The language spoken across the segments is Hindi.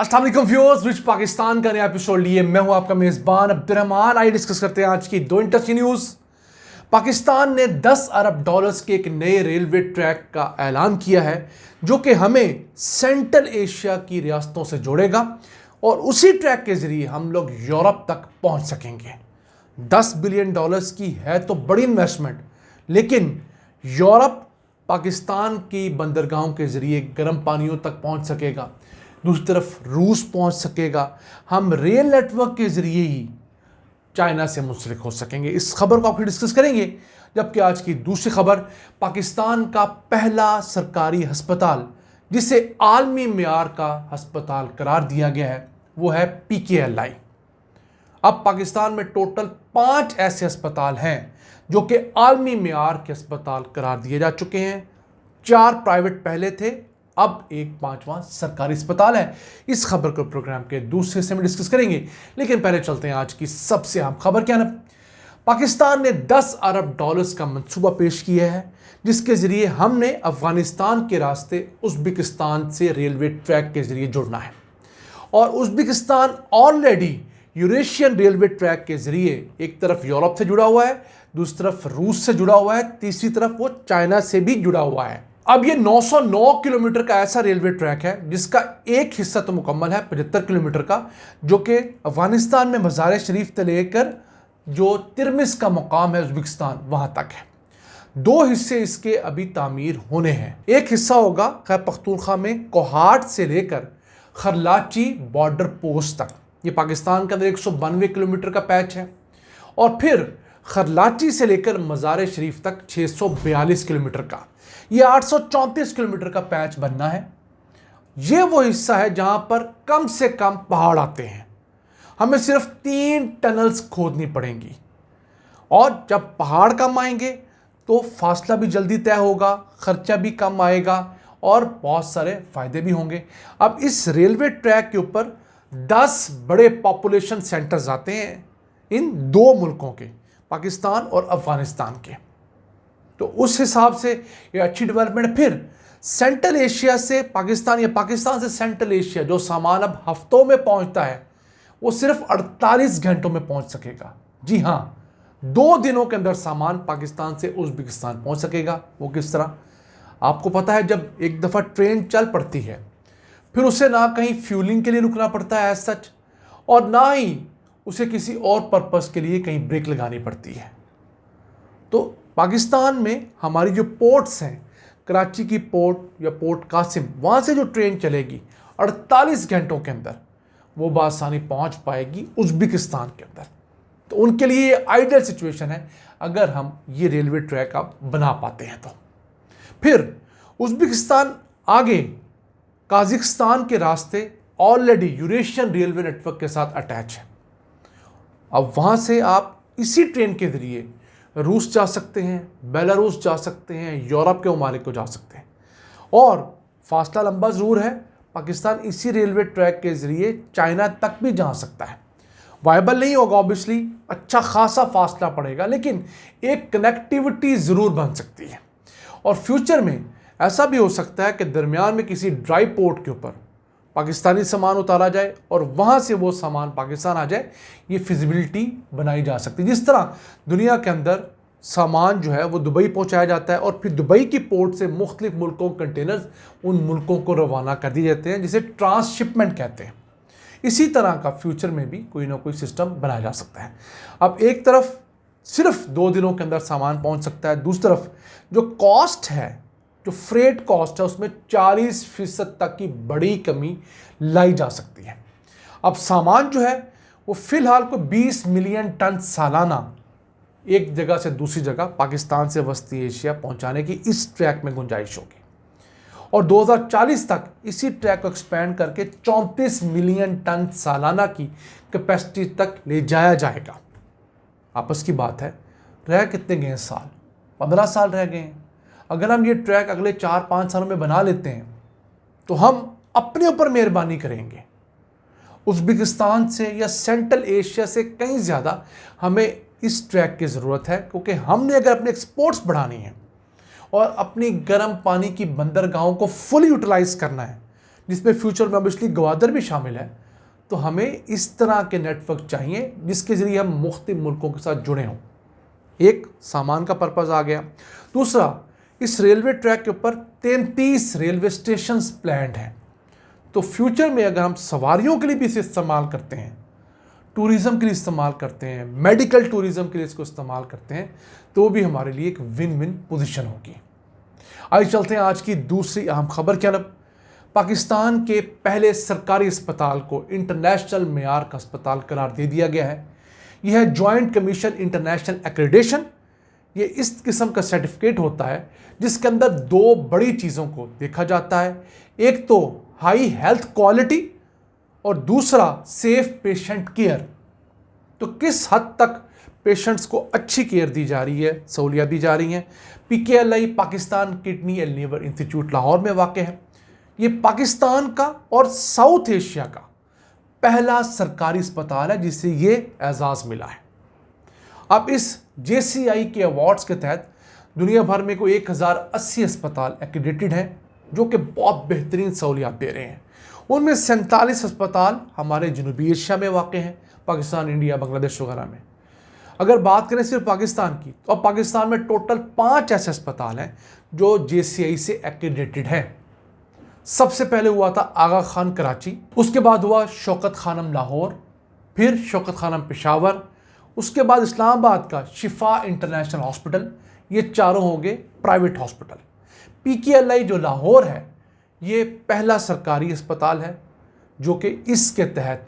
अस्सलाम वालेकुम व्यूअर्स, रिच पाकिस्तान का नया एपिसोड लिए मैं हूं आपका मेजबान अब्दुर्रहमान। आइए डिस्कस करते हैं आज की दो इंटरेस्टिंग न्यूज। पाकिस्तान ने 10 अरब डॉलर्स के एक नए रेलवे ट्रैक का ऐलान किया है जो कि हमें सेंट्रल एशिया की रियासतों से जोड़ेगा और उसी ट्रैक के जरिए हम लोग यूरोप तक पहुंच सकेंगे। 10 बिलियन डॉलर्स की है तो बड़ी इन्वेस्टमेंट, लेकिन यूरोप पाकिस्तान की बंदरगाहों के जरिए गर्म पानियों तक पहुंच सकेगा, दूसरी तरफ रूस पहुंच सकेगा। हम रेल नेटवर्क के जरिए ही चाइना से मुंसलिक हो सकेंगे। इस खबर को आपको डिस्कस करेंगे। जबकि आज की दूसरी खबर, पाकिस्तान का पहला सरकारी अस्पताल जिसे आलमी मेयार का अस्पताल करार दिया गया है वो है PKLI। अब पाकिस्तान में टोटल 5 ऐसे अस्पताल हैं जो कि आलमी मेयार के अस्पताल करार दिए जा चुके हैं। 4 प्राइवेट पहले थे, अब एक 5वां सरकारी अस्पताल है। इस खबर को प्रोग्राम के दूसरे हिस्से में डिस्कस करेंगे, लेकिन पहले चलते हैं आज की सबसे अहम खबर। क्या ना, पाकिस्तान ने 10 अरब डॉलर्स का मंसूबा पेश किया है जिसके जरिए हमने अफगानिस्तान के रास्ते उज्बेकिस्तान से रेलवे ट्रैक के जरिए जुड़ना है। और Uzbekistan already Eurasian railway track के जरिए एक तरफ यूरोप से जुड़ा हुआ है, दूसरी तरफ रूस से जुड़ा हुआ है, तीसरी तरफ वो चाइना से भी जुड़ा हुआ है। अब ये 909 किलोमीटर का ऐसा रेलवे ट्रैक है जिसका एक हिस्सा तो मुकम्मल है 75 किलोमीटर का, जो कि अफगानिस्तान में मज़ार शरीफ से लेकर जो तिरमिस का मुकाम है उज्बेकिस्तान वहां तक है। 2 हिस्से इसके अभी तामीर होने हैं। एक हिस्सा होगा खैबर पख्तूनख्वा में कोहाट से लेकर खरलाची बॉर्डर पोस्ट तक, ये पाकिस्तान के अंदर 192 किलोमीटर का पैच है। और फिर खरलाची से लेकर मज़ार शरीफ तक 642 किलोमीटर का, ये 834 किलोमीटर का पैच बनना है। ये वो हिस्सा है जहां पर कम से कम पहाड़ आते हैं। हमें सिर्फ 3 टनल्स खोदनी पड़ेंगी और जब पहाड़ कम आएंगे तो फासला भी जल्दी तय होगा, खर्चा भी कम आएगा और बहुत सारे फायदे भी होंगे। अब इस रेलवे ट्रैक के ऊपर 10 बड़े पॉपुलेशन सेंटर्स आते हैं इन 2 मुल्कों के, पाकिस्तान और अफगानिस्तान के। तो उस हिसाब से ये अच्छी डेवलपमेंट। फिर सेंट्रल एशिया से पाकिस्तान या पाकिस्तान से सेंट्रल एशिया जो सामान अब हफ्तों में पहुंचता है वो सिर्फ 48 घंटों में पहुंच सकेगा। जी हाँ, 2 दिनों के अंदर सामान पाकिस्तान से उज्बेकिस्तान पहुंच सकेगा। वो किस तरह? आपको पता है, जब एक दफ़ा ट्रेन चल पड़ती है फिर उसे ना कहीं फ्यूलिंग के लिए रुकना पड़ता है एज सच, और ना ही उसे किसी और पर्पस के लिए कहीं ब्रेक लगानी पड़ती है। तो पाकिस्तान में हमारी जो पोर्ट्स हैं, कराची की पोर्ट या पोर्ट कासिम, वहाँ से जो ट्रेन चलेगी 48 घंटों के अंदर वो बासानी पहुँच पाएगी उज्बेकिस्तान के अंदर। तो उनके लिए ये आइडियल सिचुएशन है अगर हम ये रेलवे ट्रैक आप बना पाते हैं तो। फिर उज्बेकिस्तान आगे काज़ाकिस्तान के रास्ते ऑलरेडी यूरेशियन रेलवे नेटवर्क के साथ अटैच है। अब वहाँ से आप इसी ट्रेन के जरिए रूस जा सकते हैं, बेलारूस जा सकते हैं, यूरोप के ममालिक को जा सकते हैं। और फासला लंबा ज़रूर है, पाकिस्तान इसी रेलवे ट्रैक के ज़रिए चाइना तक भी जा सकता है। वायबल नहीं होगा ऑब्वियसली, अच्छा खासा फासला पड़ेगा, लेकिन एक कनेक्टिविटी ज़रूर बन सकती है। और फ्यूचर में ऐसा भी हो सकता है कि दरमियान में किसी ड्राई पोर्ट के ऊपर पाकिस्तानी सामान उतारा जाए और वहाँ से वो सामान पाकिस्तान आ जाए। ये फिजिबिलिटी बनाई जा सकती है। जिस तरह दुनिया के अंदर सामान जो है वो दुबई पहुँचाया जाता है और फिर दुबई की पोर्ट से मुख्तलिफ मुल्कों कंटेनर्स उन मुल्कों को रवाना कर दिए जाते हैं, जिसे ट्रांसशिपमेंट कहते हैं। इसी तरह का फ्यूचर में भी कोई ना कोई सिस्टम बनाया जा सकता है। अब एक तरफ सिर्फ 2 दिनों के अंदर सामान पहुँच सकता है, दूसरी तरफ जो कॉस्ट है, जो फ्रेट कॉस्ट है, उसमें 40% तक की बड़ी कमी लाई जा सकती है। अब सामान जो है वो फिलहाल को 20 मिलियन टन सालाना एक जगह से दूसरी जगह पाकिस्तान से वस्ती एशिया पहुंचाने की इस ट्रैक में गुंजाइश होगी। और 2040 तक इसी ट्रैक को एक्सपेंड करके 34 मिलियन टन सालाना की कैपेसिटी तक ले जाया जाएगा। आपस की बात है, रह कितने गए साल? 15 साल रह गए हैं। अगर हम ये ट्रैक अगले 4-5 सालों में बना लेते हैं तो हम अपने ऊपर मेहरबानी करेंगे। उज्बेकिस्तान से या सेंट्रल एशिया से कहीं ज़्यादा हमें इस ट्रैक की ज़रूरत है, क्योंकि हमने अगर अपने एक्सपोर्ट्स बढ़ानी है और अपनी गर्म पानी की बंदरगाहों को फुल यूटिलाइज करना है, जिसमें फ्यूचर में ऑब्वियसली गवादर भी शामिल है, तो हमें इस तरह के नेटवर्क चाहिए जिसके ज़रिए हम मुख्तलिफ मुल्कों के साथ जुड़े हों। एक सामान का पर्पज़ आ गया। दूसरा, इस रेलवे ट्रैक के ऊपर 33 रेलवे स्टेशंस प्लान्ड हैं, तो फ्यूचर में अगर हम सवारियों के लिए भी इसे इस्तेमाल करते हैं, टूरिज़्म के लिए इस्तेमाल करते हैं, मेडिकल टूरिज़्म के लिए इसको इस्तेमाल करते हैं, तो भी हमारे लिए एक विन विन पोजीशन होगी। आइए चलते हैं आज की दूसरी अहम खबर की तरफ। पाकिस्तान के पहले सरकारी अस्पताल को इंटरनेशनल मेयार का अस्पताल करार दे दिया गया है। यह है जॉइंट कमीशन इंटरनेशनल एक्रेडिटेशन। ये इस किस्म का सर्टिफिकेट होता है जिसके अंदर दो बड़ी चीज़ों को देखा जाता है, एक तो हाई हेल्थ क्वालिटी और दूसरा सेफ पेशेंट केयर। तो किस हद तक पेशेंट्स को अच्छी केयर दी जा रही है, सहूलियत दी जा रही हैं। PKLI Pakistan kidney and liver institute Lahore में वाक़ है। ये पाकिस्तान का और साउथ एशिया का पहला सरकारी अस्पताल है जिसे ये एजाज़ मिला है। अब इस JCI के अवार्ड्स के तहत दुनिया भर में कोई 1080 अस्पताल एक्रेडिटेड हैं जो कि बहुत बेहतरीन सहूलियत दे रहे हैं। उनमें 47 अस्पताल हमारे जनूबी एशिया में वाक़ हैं, पाकिस्तान, इंडिया, बांग्लादेश वगैरह में। अगर बात करें सिर्फ पाकिस्तान की, तो अब पाकिस्तान में टोटल 5 ऐसे अस्पताल हैं जो JCI से एक्रेडिटेड हैं। सबसे पहले हुआ था आगा खान कराची, उसके बाद हुआ शौकत खानम लाहौर, फिर शौकत खानम पेशावर, उसके बाद इस्लामाबाद का शिफा इंटरनेशनल हॉस्पिटल। ये चारों हो गए प्राइवेट हॉस्पिटल। PKLI जो लाहौर है ये पहला सरकारी अस्पताल है जो कि इसके तहत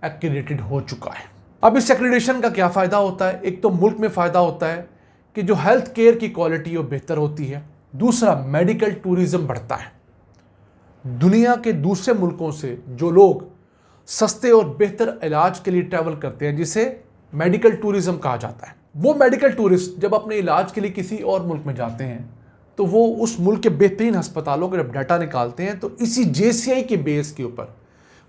एक्रेडिटेड हो चुका है। अब इस एक्रेडिटेशन का क्या फ़ायदा होता है? एक तो मुल्क में फ़ायदा होता है कि जो हेल्थ केयर की क्वालिटी वो बेहतर होती है। दूसरा, मेडिकल टूरिज़्म बढ़ता है। दुनिया के दूसरे मुल्कों से जो लोग सस्ते और बेहतर इलाज के लिए ट्रैवल करते हैं, जिसे मेडिकल टूरिज़्म कहा जाता है, वो मेडिकल टूरिस्ट जब अपने इलाज के लिए किसी और मुल्क में जाते हैं तो वो उस मुल्क के बेहतरीन अस्पतालों का जब डाटा निकालते हैं तो इसी JCI के बेस के ऊपर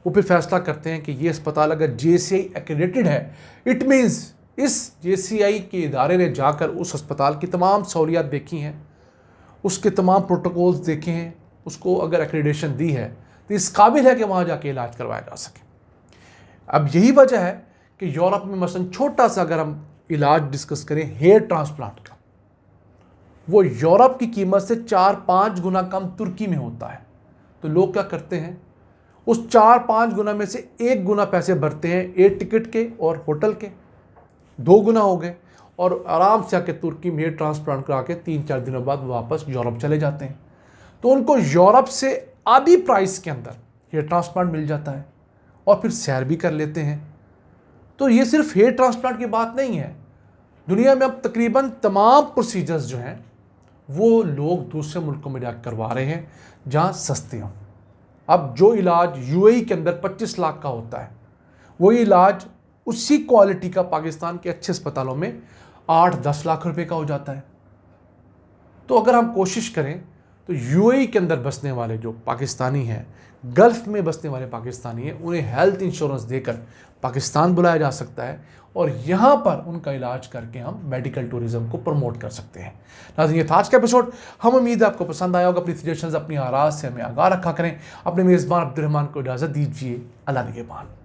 वो फिर फैसला करते हैं कि ये अस्पताल अगर JCI एक्रेडिटेड है, इट मीन्स इस JCI के इदारे ने जाकर उस अस्पताल की तमाम सहूलियत देखी हैं, उसके तमाम प्रोटोकॉल्स देखे हैं, उसको अगर एक्रेडिटेशन दी है तो इस काबिल है कि वहाँ जाके इलाज करवाया जा सके। अब यही वजह है कि यूरोप में मसलन छोटा सा अगर हम इलाज डिस्कस करें हेयर ट्रांसप्लांट का, वो यूरोप की कीमत से 4-5 गुना कम तुर्की में होता है। तो लोग क्या करते हैं, उस 4-5 गुना में से 1 गुना पैसे भरते हैं एयर टिकट के और होटल के, 2 गुना हो गए, और आराम से आके तुर्की में हेयर ट्रांसप्लांट करा के 3-4 दिनों बाद वापस यूरोप चले जाते हैं। तो उनको यूरोप से आधी प्राइस के अंदर हेयर ट्रांसप्लांट मिल जाता है और फिर सैर भी कर लेते हैं। तो ये सिर्फ हेयर ट्रांसप्लांट की बात नहीं है, दुनिया में अब तकरीबन तमाम प्रोसीजर्स जो हैं वो लोग दूसरे मुल्कों में जाकर करवा रहे हैं जहाँ सस्ते हों। अब जो इलाज UAE के अंदर 25 लाख का होता है, वही इलाज उसी क्वालिटी का पाकिस्तान के अच्छे अस्पतालों में 8-10 लाख रुपए का हो जाता है। तो अगर हम कोशिश करें तो UAE के अंदर बसने वाले जो पाकिस्तानी हैं, गल्फ़ में बसने वाले पाकिस्तानी हैं, उन्हें हेल्थ इंश्योरेंस देकर पाकिस्तान बुलाया जा सकता है और यहाँ पर उनका इलाज करके हम मेडिकल टूरिज़्म को प्रमोट कर सकते हैं। नाज़रीन, ये था आज का एपिसोड। हम उम्मीद है आपको पसंद आया होगा। अपनी सजेशंस, अपनी आराज़ से हमें आगाह रखा करें। अपने मेज़बान अब्दुर्रहमान को इजाज़त दीजिए। अल्लाह निगहबान।